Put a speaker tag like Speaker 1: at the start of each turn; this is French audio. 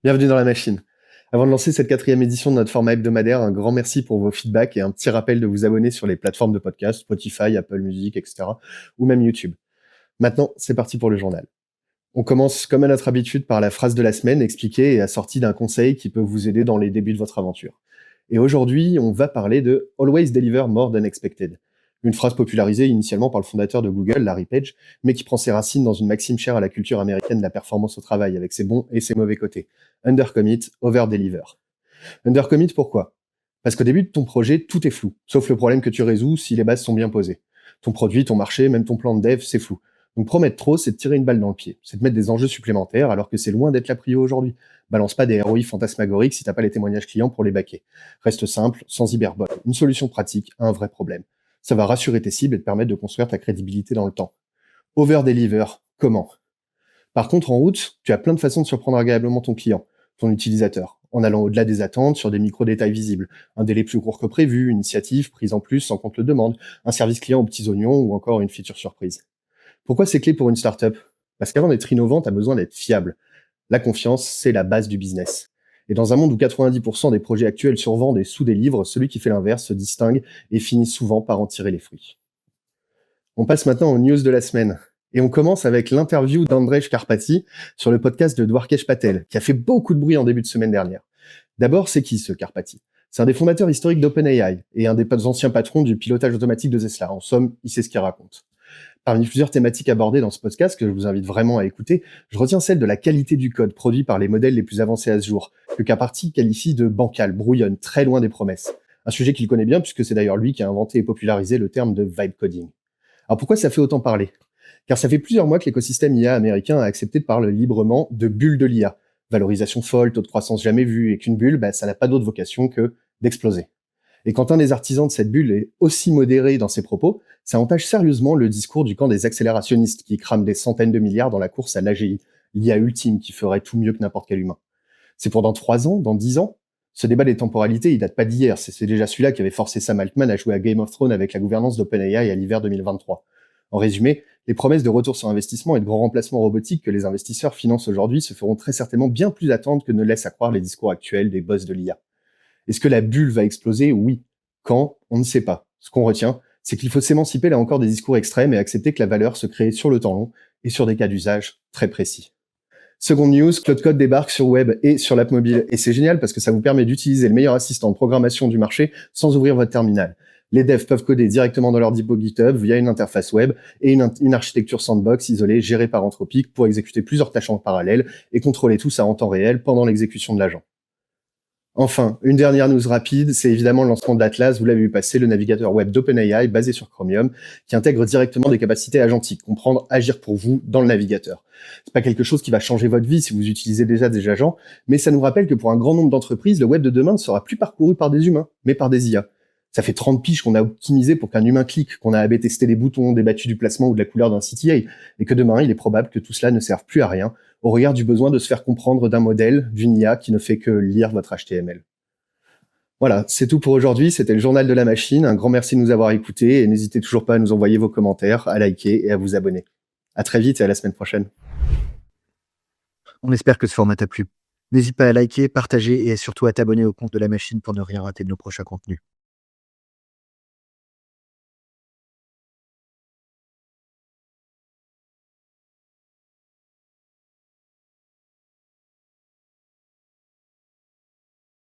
Speaker 1: Bienvenue dans la machine. Avant de lancer cette 4e édition de notre format hebdomadaire, un grand merci pour vos feedbacks et un petit rappel de vous abonner sur les plateformes de podcast, Spotify, Apple Music, etc. ou même YouTube. Maintenant, c'est parti pour le journal. On commence comme à notre habitude par la phrase de la semaine expliquée et assortie d'un conseil qui peut vous aider dans les débuts de votre aventure. Et aujourd'hui, on va parler de Always Deliver More Than Expected. Une phrase popularisée initialement par le fondateur de Google, Larry Page, mais qui prend ses racines dans une maxime chère à la culture américaine de la performance au travail, avec ses bons et ses mauvais côtés. Undercommit, over-deliver. Undercommit, pourquoi ? Parce qu'au début de ton projet, tout est flou, sauf le problème que tu résous si les bases sont bien posées. Ton produit, ton marché, même ton plan de dev, c'est flou. Donc promettre trop, c'est de tirer une balle dans le pied. C'est de mettre des enjeux supplémentaires alors que c'est loin d'être la prio aujourd'hui. Balance pas des ROI fantasmagoriques si t'as pas les témoignages clients pour les baquer. Reste simple, sans hyperbole. Une solution pratique à un vrai problème. Ça va rassurer tes cibles et te permettre de construire ta crédibilité dans le temps. Over-deliver, comment ? Par contre, en route, tu as plein de façons de surprendre agréablement ton client, ton utilisateur, en allant au-delà des attentes sur des micro-détails visibles. Un délai plus court que prévu, une initiative prise en plus sans qu'on te le demande, un service client aux petits oignons ou encore une feature surprise. Pourquoi c'est clé pour une startup ? Parce qu'avant d'être innovant, tu as besoin d'être fiable. La confiance, c'est la base du business. Et dans un monde où 90% des projets actuels survendent et sous-délivrent, celui qui fait l'inverse se distingue et finit souvent par en tirer les fruits. On passe maintenant aux news de la semaine. Et on commence avec l'interview d'Andrej Karpathy sur le podcast de Dwarkesh Patel, qui a fait beaucoup de bruit en début de semaine dernière. D'abord, c'est qui ce Karpathy ? C'est un des fondateurs historiques d'OpenAI et un des anciens patrons du pilotage automatique de Tesla. En somme, il sait ce qu'il raconte. Parmi plusieurs thématiques abordées dans ce podcast, que je vous invite vraiment à écouter, je retiens celle de la qualité du code produit par les modèles les plus avancés à ce jour, que Karpathy qualifie de bancal, brouillonne, très loin des promesses. Un sujet qu'il connaît bien puisque c'est d'ailleurs lui qui a inventé et popularisé le terme de vibe coding. Alors pourquoi ça fait autant parler ? Car ça fait plusieurs mois que l'écosystème IA américain a accepté de parler librement de bulle de l'IA. Valorisation folle, taux de croissance jamais vu, et qu'une bulle, ça n'a pas d'autre vocation que d'exploser. Et quand un des artisans de cette bulle est aussi modéré dans ses propos, ça entache sérieusement le discours du camp des accélérationnistes qui crament des centaines de milliards dans la course à l'AGI, l'IA ultime qui ferait tout mieux que n'importe quel humain. C'est pour dans 3 ans, dans 10 ans ? Ce débat des temporalités, il date pas d'hier, c'est déjà celui-là qui avait forcé Sam Altman à jouer à Game of Thrones avec la gouvernance d'OpenAI à l'hiver 2023. En résumé, les promesses de retour sur investissement et de grands remplacements robotiques que les investisseurs financent aujourd'hui se feront très certainement bien plus attendre que ne laissent à croire les discours actuels des boss de l'IA. Est-ce que la bulle va exploser ? Oui. Quand ? On ne sait pas. Ce qu'on retient, c'est qu'il faut s'émanciper là encore des discours extrêmes et accepter que la valeur se crée sur le temps long et sur des cas d'usage très précis. Seconde news, Claude Code débarque sur web et sur l'app mobile. Et c'est génial parce que ça vous permet d'utiliser le meilleur assistant de programmation du marché sans ouvrir votre terminal. Les devs peuvent coder directement dans leur dépôt GitHub via une interface web et une architecture sandbox isolée gérée par Anthropic pour exécuter plusieurs tâches en parallèle et contrôler tout ça en temps réel pendant l'exécution de l'agent. Enfin, une dernière news rapide, c'est évidemment le lancement de l'Atlas, vous l'avez vu passer, le navigateur web d'OpenAI basé sur Chromium, qui intègre directement des capacités agentiques, comprendre agir pour vous dans le navigateur. C'est pas quelque chose qui va changer votre vie si vous utilisez déjà des agents, mais ça nous rappelle que pour un grand nombre d'entreprises, le web de demain ne sera plus parcouru par des humains, mais par des IA. Ça fait 30 piges qu'on a optimisé pour qu'un humain clique, qu'on a AB testé les boutons, débattu du placement ou de la couleur d'un CTA, et que demain, il est probable que tout cela ne serve plus à rien, au regard du besoin de se faire comprendre d'un modèle, d'une IA qui ne fait que lire votre HTML. Voilà, c'est tout pour aujourd'hui, c'était le journal de la machine, un grand merci de nous avoir écoutés, et n'hésitez toujours pas à nous envoyer vos commentaires, à liker et à vous abonner. À très vite et à la semaine prochaine.
Speaker 2: On espère que ce format t'a plu. N'hésite pas à liker, partager et surtout à t'abonner au compte de la machine pour ne rien rater de nos prochains contenus.